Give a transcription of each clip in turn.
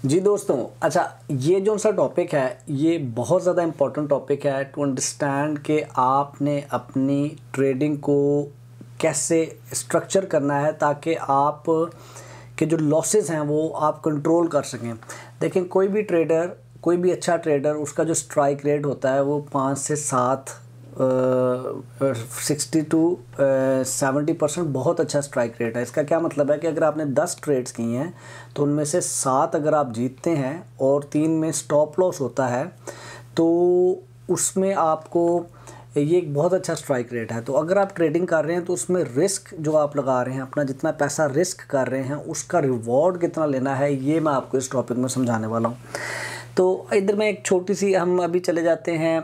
जी दोस्तों, अच्छा ये जो सा टॉपिक है ये बहुत ज़्यादा इम्पोर्टेंट टॉपिक है टू अंडरस्टैंड कि आपने अपनी ट्रेडिंग को कैसे स्ट्रक्चर करना है ताकि आप के जो लॉसेस हैं वो आप कंट्रोल कर सकें। देखें, कोई भी ट्रेडर, कोई भी अच्छा ट्रेडर, उसका जो स्ट्राइक रेट होता है वो 5 से 7 60 to 70% बहुत अच्छा स्ट्राइक रेट है। इसका क्या मतलब है कि अगर आपने 10 ट्रेड्स की हैं तो उनमें से 7 अगर आप जीतते हैं और 3 में स्टॉप लॉस होता है तो उसमें आपको ये एक बहुत अच्छा स्ट्राइक रेट है। तो अगर आप ट्रेडिंग कर रहे हैं तो उसमें रिस्क जो आप लगा रहे हैं, अपना जितना पैसा रिस्क कर रहे हैं उसका रिवॉर्ड कितना लेना है, ये मैं आपको इस टॉपिक में समझाने वाला हूँ। तो इधर में एक छोटी सी, हम अभी चले जाते हैं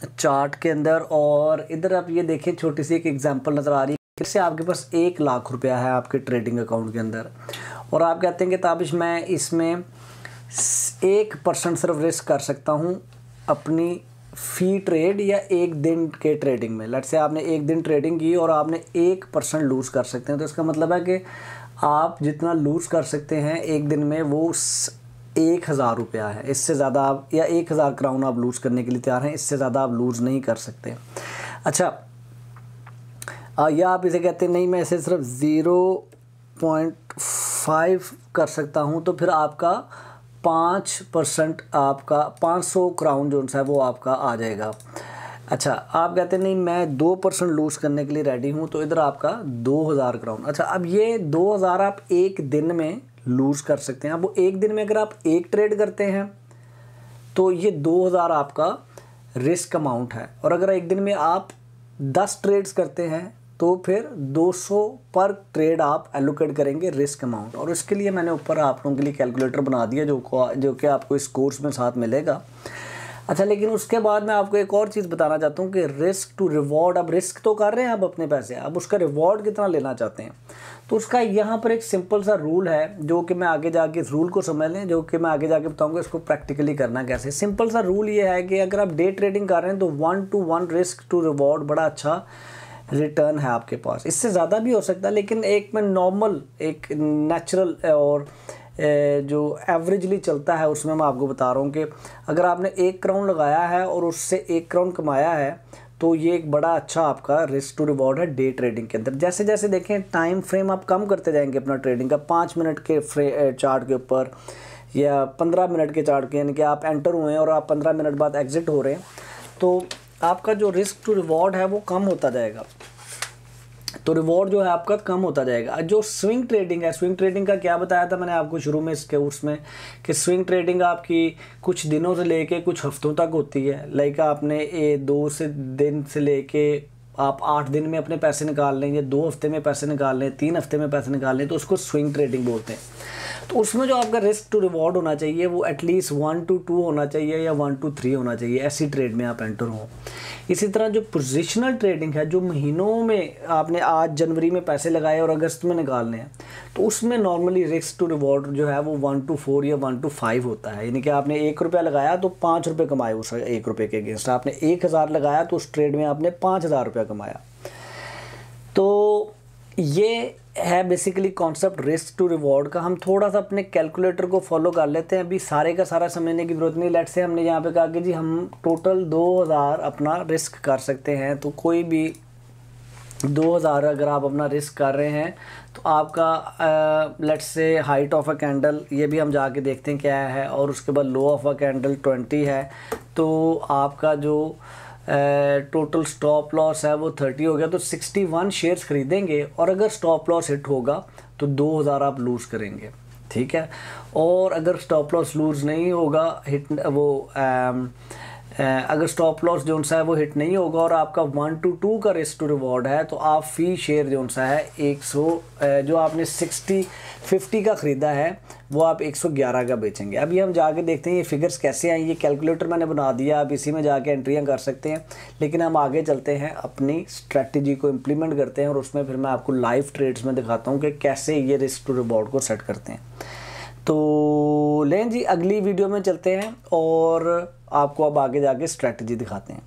चार्ट के अंदर और इधर आप ये देखें, छोटी सी एक एग्जांपल नज़र आ रही है। इससे आपके पास 1 लाख रुपया है आपके ट्रेडिंग अकाउंट के अंदर और आप कहते हैं कि ताबिश मैं इसमें 1% सिर्फ रिस्क कर सकता हूँ अपनी फ़ी ट्रेड या एक दिन के ट्रेडिंग में। लेट्स से आपने एक दिन ट्रेडिंग की और आपने 1% लूज़ कर सकते हैं। तो इसका मतलब है कि आप जितना लूज़ कर सकते हैं एक दिन में वो 1000 रुपया है। इससे ज़्यादा आप, या 1000 क्राउन आप लूज़ करने के लिए तैयार हैं, इससे ज़्यादा आप लूज़ नहीं कर सकते। अच्छा, या आप इसे कहते हैं नहीं मैं इसे सिर्फ 0.5 कर सकता हूं, तो फिर आपका 5% आपका 500 क्राउन जो है वो आपका आ जाएगा। अच्छा, आप कहते हैं नहीं मैं 2% लूज़ करने के लिए रेडी हूं, तो इधर आपका 2000 क्राउन। अच्छा, अब ये 2000 आप एक दिन में लूज़ कर सकते हैं। अब वो एक दिन में अगर आप एक ट्रेड करते हैं तो ये 2000 आपका रिस्क अमाउंट है, और अगर एक दिन में आप 10 ट्रेड्स करते हैं तो फिर 200 पर ट्रेड आप एलोकेट करेंगे रिस्क अमाउंट। और इसके लिए मैंने ऊपर आप लोगों के लिए कैलकुलेटर बना दिया जो कि आपको इस कोर्स में साथ मिलेगा। अच्छा, लेकिन उसके बाद मैं आपको एक और चीज़ बताना चाहता हूँ कि रिस्क टू रिवॉर्ड, अब रिस्क तो कर रहे हैं आप अपने पैसे, अब उसका रिवॉर्ड कितना लेना चाहते हैं। तो उसका यहाँ पर एक सिंपल सा रूल है जो कि मैं आगे जाके इस रूल को समझ लें, जो कि मैं आगे जाके बताऊँगा इसको प्रैक्टिकली करना कैसे। सिंपल सा रूल ये है कि अगर आप डे ट्रेडिंग कर रहे हैं तो 1 to 1 रिस्क टू रिवॉर्ड बड़ा अच्छा रिटर्न है आपके पास। इससे ज़्यादा भी हो सकता है, लेकिन एक मैं नॉर्मल, एक नेचुरल और जो एवरेजली चलता है उसमें मैं आपको बता रहा हूँ कि अगर आपने 1 क्राउन लगाया है और उससे 1 क्राउन कमाया है तो ये एक बड़ा अच्छा आपका रिस्क टू रिवॉर्ड है डे ट्रेडिंग के अंदर। जैसे जैसे देखें टाइम फ्रेम आप कम करते जाएंगे अपना ट्रेडिंग का, 5 मिनट के चार्ट के ऊपर या 15 मिनट के चार्ट के, यानी कि आप एंटर हुए हैं और आप 15 मिनट बाद एग्जिट हो रहे हैं, तो आपका जो रिस्क टू रिवॉर्ड है वो कम होता जाएगा। तो रिवॉर्ड जो है आपका कम होता जाएगा। जो स्विंग ट्रेडिंग है, स्विंग ट्रेडिंग का क्या बताया था मैंने आपको शुरू में इसके उसमें, कि स्विंग ट्रेडिंग आपकी कुछ दिनों से लेके कुछ हफ्तों तक होती है। लाइक आपने 2 दिन से लेके आप 8 दिन में अपने पैसे निकाल लें, या 2 हफ्ते में पैसे निकाल लें, 3 हफ्ते में पैसे निकाल लें, तो उसको स्विंग ट्रेडिंग बोलते हैं। तो उसमें जो आपका रिस्क टू रिवॉर्ड होना चाहिए वो एटलीस्ट 1 to 2 होना चाहिए या 1 to 3 होना चाहिए, ऐसी ट्रेड में आप एंटर हों। इसी तरह जो पोजिशनल ट्रेडिंग है, जो महीनों में आपने आज जनवरी में पैसे लगाए और अगस्त में निकालने हैं, तो उसमें नॉर्मली रिस्क टू रिवॉर्ड जो है वो 1 to 4 या 1 to 5 होता है। यानी कि आपने 1 रुपया लगाया तो 5 रुपये कमाए उस 1 रुपये के अगेंस्ट। आपने 1000 लगाया तो उस ट्रेड में आपने 5000 रुपया कमाया। तो ये है basically concept risk to reward का। हम थोड़ा सा अपने कैलकुलेटर को फॉलो कर लेते हैं, अभी सारे का सारा समझने की ज़रूरत नहीं। लेट्स से हमने यहाँ पे कहा कि जी हम टोटल 2000 अपना रिस्क कर सकते हैं, तो कोई भी 2000 अगर आप अपना रिस्क कर रहे हैं तो आपका let's say height of a candle, ये भी हम जाके देखते हैं क्या है, और उसके बाद लो ऑफ अ कैंडल 20 है, तो आपका जो टोटल स्टॉप लॉस है वो 30 हो गया। तो 61 शेयर्स खरीदेंगे और अगर स्टॉप लॉस हिट होगा तो 2000 आप लूज़ करेंगे, ठीक है। और अगर स्टॉप लॉस लूज़ नहीं होगा, हिट वो अगर स्टॉप लॉस जो सा है वो हिट नहीं होगा और आपका 1 to 2 का रिस्क टू रिवॉर्ड है, तो आप फ़ी शेयर जो सा है 100 जो आपने 50 का ख़रीदा है वो आप 111 का बेचेंगे। अभी हम जाके देखते हैं ये फिगर्स कैसे आए। ये कैलकुलेटर मैंने बना दिया, आप इसी में जाके एंट्रियां कर सकते हैं, लेकिन हम आगे चलते हैं, अपनी स्ट्रेटजी को इम्प्लीमेंट करते हैं और उसमें फिर मैं आपको लाइव ट्रेड्स में दिखाता हूँ कि कैसे ये रिस्क टू रिवॉर्ड को सेट करते हैं। तो लें जी, अगली वीडियो में चलते हैं और आपको अब आगे जाके स्ट्रेटजी दिखाते हैं।